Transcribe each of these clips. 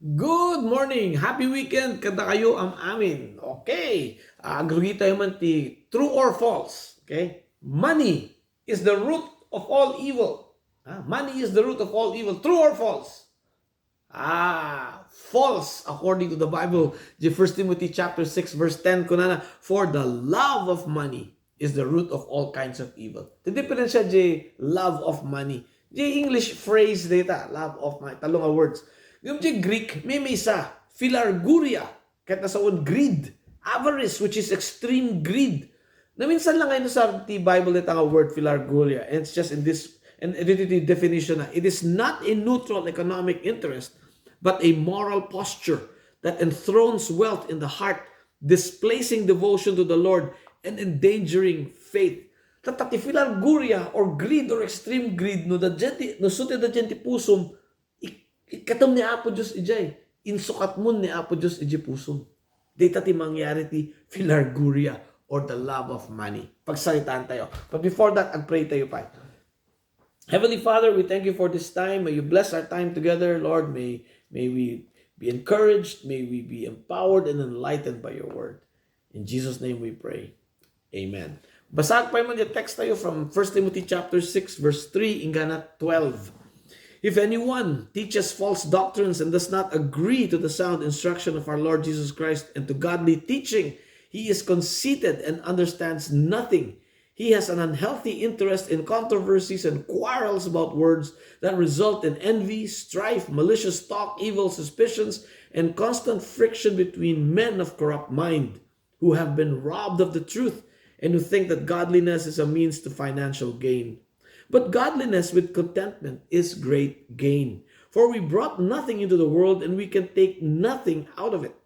Good morning! Happy weekend! Kada kayo ang amin. Okay. Agrugi tayo man ti true or false. Okay. Money is the root of all evil. Money is the root of all evil. True or false? False according to the Bible. The 1 Timothy chapter 6 verse 10 kunana, for the love of money is the root of all kinds of evil. The difference siya di love of money. The English phrase data, love of money, talong nga words. Yung di Greek, may isa, philarguria, kahit nasa word greed, avarice, which is extreme greed. Na minsan lang ngayon sa Bible data nga word philarguria, and it's just in this, and the definition na, it is not a neutral economic interest, but a moral posture that enthrones wealth in the heart, displacing devotion to the Lord and endangering faith. Tatati philarguria or greed or extreme greed no suti da gente pusum ikatom ni Apo Diyos ijay insukat mun ni Apo Diyos ijay pusum. Data ti mangyari ti philarguria or the love of money. Pagsalitaan tayo. But before that, pray tayo pa. Heavenly Father, we thank you for this time. May you bless our time together, Lord. May we be encouraged. May we be empowered and enlightened by your word. In Jesus' name we pray. Amen. Basag pa yung text tayo from 1 Timothy chapter 6 verse 3 ingana 12. If anyone teaches false doctrines and does not agree to the sound instruction of our Lord Jesus Christ and to godly teaching, he is conceited and understands nothing. He has an unhealthy interest in controversies and quarrels about words that result in envy, strife, malicious talk, evil suspicions, and constant friction between men of corrupt mind who have been robbed of the truth and who think that godliness is a means to financial gain. But godliness with contentment is great gain. For we brought nothing into the world and we can take nothing out of it.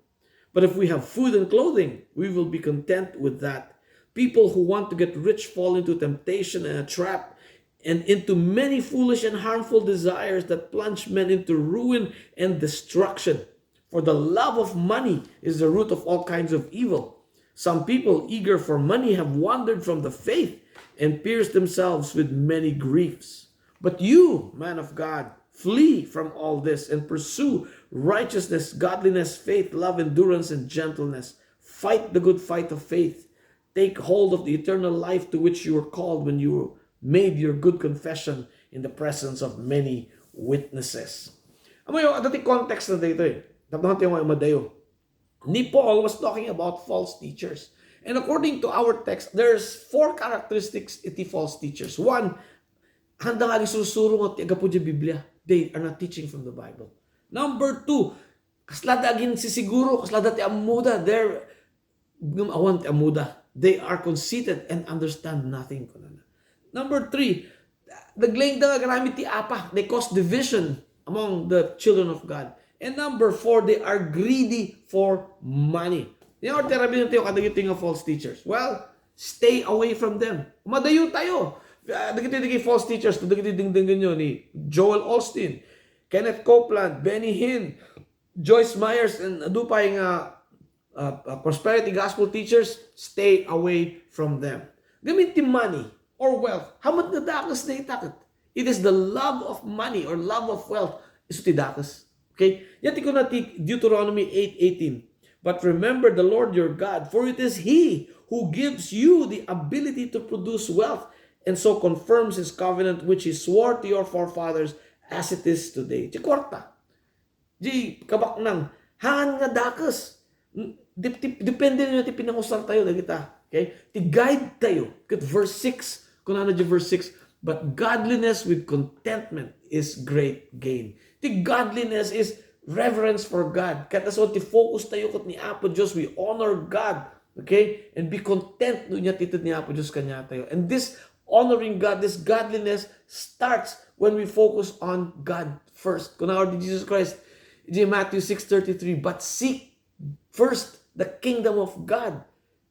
But if we have food and clothing, we will be content with that. People who want to get rich fall into temptation and a trap and into many foolish and harmful desires that plunge men into ruin and destruction. For the love of money is the root of all kinds of evil. Some people eager for money have wandered from the faith and pierced themselves with many griefs. But you, man of God, flee from all this and pursue righteousness, godliness, faith, love, endurance, and gentleness. Fight the good fight of faith. Take hold of the eternal life to which you were called when you made your good confession in the presence of many witnesses. Amo yung adati context na dito eh. Tapos natin yung madayo. Ni Paul was talking about false teachers. And according to our text, there's 4 characteristics iti false teachers. 1, handa nga gisusuro nga ti agapo di Biblia. They are not teaching from the Bible. Number 2, kaslada agin sisiguro, kaslada ti amuda. They're awan ti amuda. They are conceited and understand nothing. Number 3, naglayng da nga gamit ti apa. They cause division among the children of God. And number 4, they are greedy for money. Yung terabi tayo kadagiti nga false teachers. Well, stay away from them. Madayo tayo. Dagiti false teachers, dagiti dingdingan nyo ni Joel Osteen, Kenneth Copeland, Benny Hinn, Joyce Myers, and adupay nga prosperity gospel teachers, stay away from them. Gamitin money or wealth. Hamat na dakas na itakot. It is the love of money or love of wealth is ti dakas. Okay? Yati ko na ti Deuteronomy 8:18. But remember the Lord your God, for it is He who gives you the ability to produce wealth and so confirms His covenant which He swore to your forefathers as it is today. Di kwarta. Di kabak nang hangan nga dakas. Depende nyo ti pinangusar tayo na kita. Okay? Ti guide tayo. Kat verse 6. Kung ano di verse 6. But godliness with contentment is great gain. Ti godliness is reverence for God. Kaya so, focus tayo kat ni Apo Diyos. We honor God. Okay? And be content no niya titid ni Apo Diyos kanya tayo. And this honoring God, this godliness starts when we focus on God first. Kung naawar di Jesus Christ, in Matthew 6:33, but seek first the kingdom of God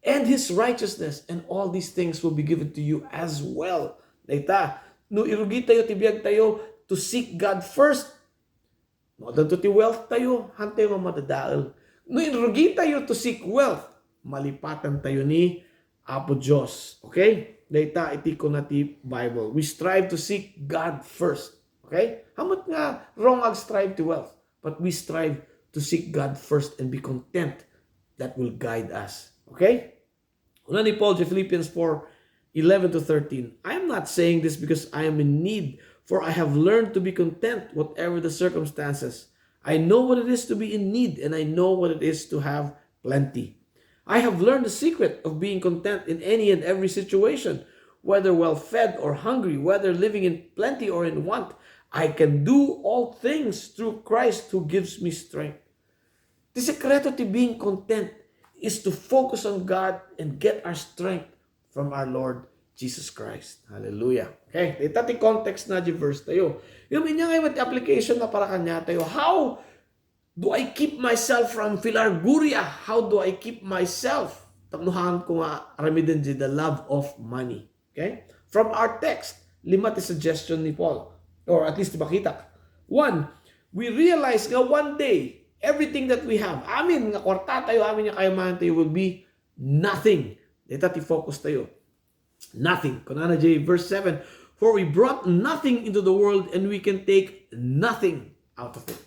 and His righteousness, and all these things will be given to you as well. Dayta, no irugi tayo, tibiyag tayo to seek God first. No, danto ti wealth tayo, hantay mo madadaal. No irugi tayo to seek wealth, malipatan tayo ni Apo Diyos. Okay? Dayta, iti ko na ti Bible. We strive to seek God first. Okay? Hamot nga wrong ag strive to wealth, but we strive to seek God first and be content. That will guide us. Okay? Una ni Paul, Philippians 4:11 to 13. I am not saying this because I am in need, for I have learned to be content whatever the circumstances. I know what it is to be in need, and I know what it is to have plenty. I have learned the secret of being content in any and every situation, whether well-fed or hungry, whether living in plenty or in want. I can do all things through Christ who gives me strength. The secreto to being content is to focus on God and get our strength from our Lord Jesus Christ. Hallelujah. Okay, ito ti context na di verse tayo. Yung inya ngayon at application na para kanya tayo. How do I keep myself from filarguria? How do I keep myself? Taknuhan ko nga aramidin di the love of money. Okay? From our text, 5 ti suggestion ni Paul. Or at least makita. 1, we realize nga one day, everything that we have, amin nga kwarta tayo, amin nga kayamahan tayo will be nothing. Dito ti focus tayo. Nothing. Kunana J, verse 7, for we brought nothing into the world and we can take nothing out of it.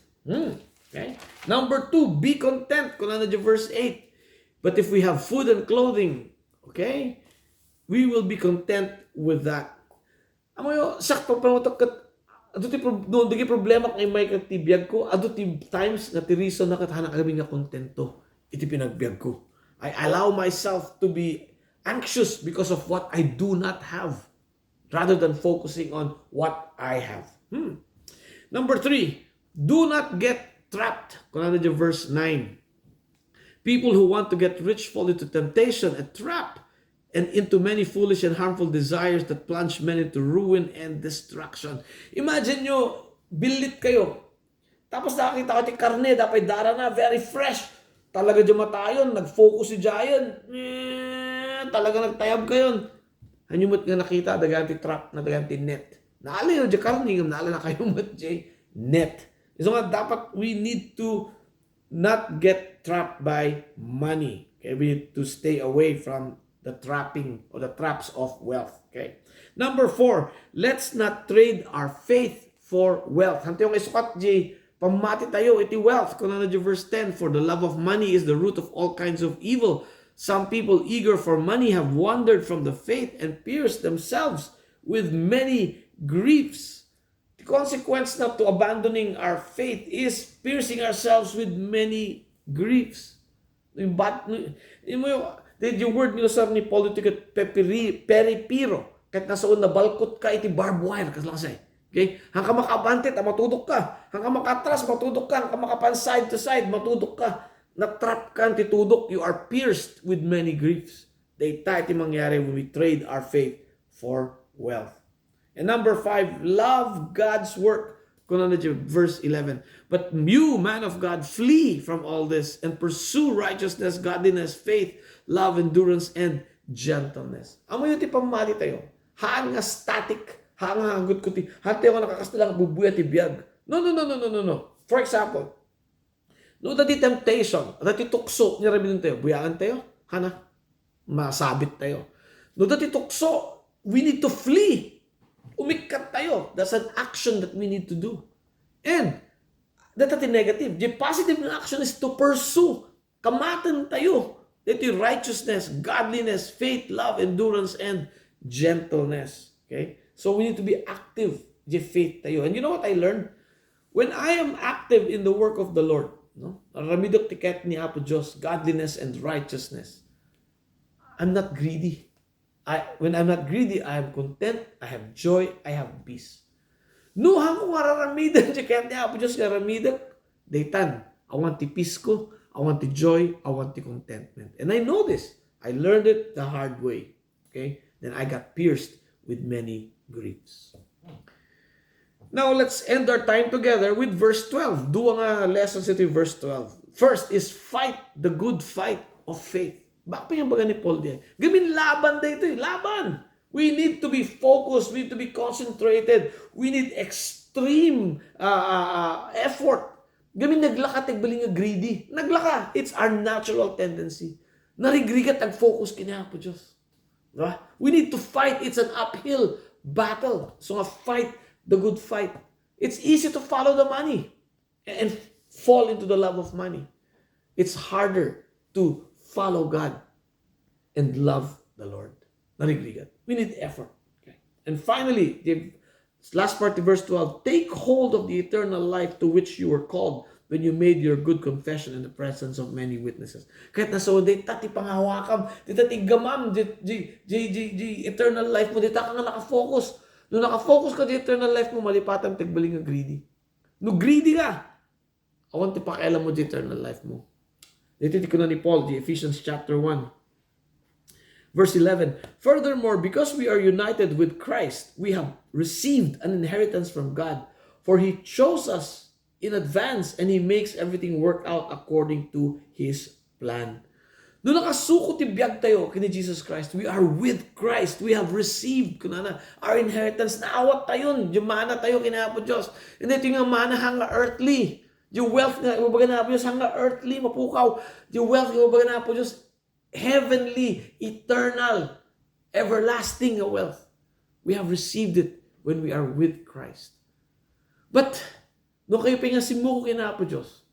Okay? Number 2, be content. Kunana J, verse 8, but if we have food and clothing, okay, we will be content with that. Amo yo, sakto pa mo ato ti problema kay may katibiyag ko, ato ti times nga ti reason na katahana kami nga kontento iti pinagbiag ko. I allow myself to be anxious because of what I do not have rather than focusing on what I have. Number 3, do not get trapped. Kunana di verse 9. People who want to get rich fall into temptation, a trap, and into many foolish and harmful desires that plunge men into ruin and destruction. Imagine nyo, bilit kayo. Tapos nakakita ko yung karne, dapat dara na, very fresh. Talaga dyan matayon, nag-focus si Giant. Talaga nagtayab kayo. Hanyumot nga nakita, daganti trap, na daganti net. Naala yun, dyan karne, naala na kayo mat dyan, net. So nga, dapat we need to not get trapped by money. Okay? We need to stay away from the trapping or the traps of wealth. Okay. Number 4, let's not trade our faith for wealth. Hanti yung isukat di pamati tayo iti wealth. Kunana di verse 10, for the love of money is the root of all kinds of evil. Some people eager for money have wandered from the faith and pierced themselves with many griefs. The consequence na to abandoning our faith is piercing ourselves with many griefs. Yung word nila sa ni political peripiro. Kahit nasa una balkot ka, iti barbed wire. Kasi, okay? Hanggang makabante, matudok ka. Hanggang makatras, matudok ka. Hanggang makapan side to side, matudok ka. Natrap ka, titudok. You are pierced with many griefs. Data iti mangyari when we trade our faith for wealth. And number 5, love God's work. Kunana verse 11. But you, man of God, flee from all this and pursue righteousness, godliness, faith, love, endurance, and gentleness. Amo yun ti pamali tayo. Haan nga static. Haan nga hagot ko ti. Haan tayo nga nakakastalang bubuya ti biyag. No. For example, no dati temptation, dati tukso, niya rabinin tayo, buyaan tayo, hana, masabit tayo. No dati tukso, we need to flee. Umikat tayo. That's an action that we need to do. And, dati negative. The positive na action is to pursue. Kamatan tayo. Ito yung righteousness, godliness, faith, love, endurance, and gentleness. Okay? So we need to be active. The faith tayo. And you know what I learned? When I am active in the work of the Lord, no? Ramidok tiket ni Apo Diyos, godliness and righteousness. I'm not greedy. When I'm not greedy, I am content, I have joy, I have peace. No, hangko nga raramidan tiket ni Apo Diyos, raramidan. Daytan, I want the peace ko. I want the joy. I want the contentment. And I know this. I learned it the hard way. Okay? Then I got pierced with many griefs. Now, let's end our time together with verse 12. Duwa nga lessons ito yung verse 12. First is fight the good fight of faith. Bakit pa yung baga ni Paul diyan? Gamin laban dito eh. Laban! We need to be focused. We need to be concentrated. We need extreme effort. Gamin naglaka, tagbali nga greedy. Naglaka. It's our natural tendency. Narigrigat ang focus kina po Diyos. Diba? We need to fight. It's an uphill battle. So nga fight the good fight. It's easy to follow the money. And fall into the love of money. It's harder to follow God and love the Lord. Narigrigat. We need effort. Okay. And finally, the last part of verse 12, take hold of the eternal life to which you were called when you made your good confession in the presence of many witnesses. Kahit nasa di tati pangawakam, di tati gamam, di eternal life mo, di ta ka nga nakafocus. Nung nakafocus ka di eternal life mo, malipatan tigbaling nga greedy. No greedy ka, awan ti pakialam mo di eternal life mo. Dito ko na ni Paul, di Ephesians chapter 1. Verse 11, furthermore, because we are united with Christ, we have received an inheritance from God. For He chose us in advance and He makes everything work out according to His plan. Noong nakasuko ti biyag tayo kini Jesus Christ, we are with Christ. We have received kunana our inheritance. Naawat tayon, yung mana tayo kinapo Diyos. Hindi ito yung mana hanga earthly. Yung wealth nga ibabaga na po Diyos hanga earthly, mapukaw. Yung wealth nga ibabaga na po Diyos heavenly, eternal, everlasting wealth. We have received it when we are with Christ. But, no kayo pinasimuko kinapo Diyos,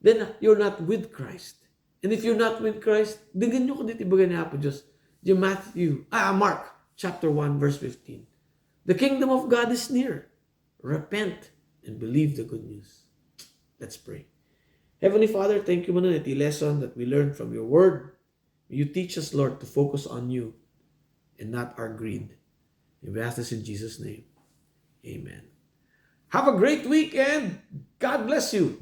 then you're not with Christ. And if you're not with Christ, dinggan nyo ko dito ibaga na po Diyos. Yung Mark chapter 1 verse 15. The kingdom of God is near. Repent and believe the good news. Let's pray. Heavenly Father, thank you muna iti lesson that we learned from your word. You teach us, Lord, to focus on you and not our greed. And we ask this in Jesus' name. Amen. Have a great week and God bless you.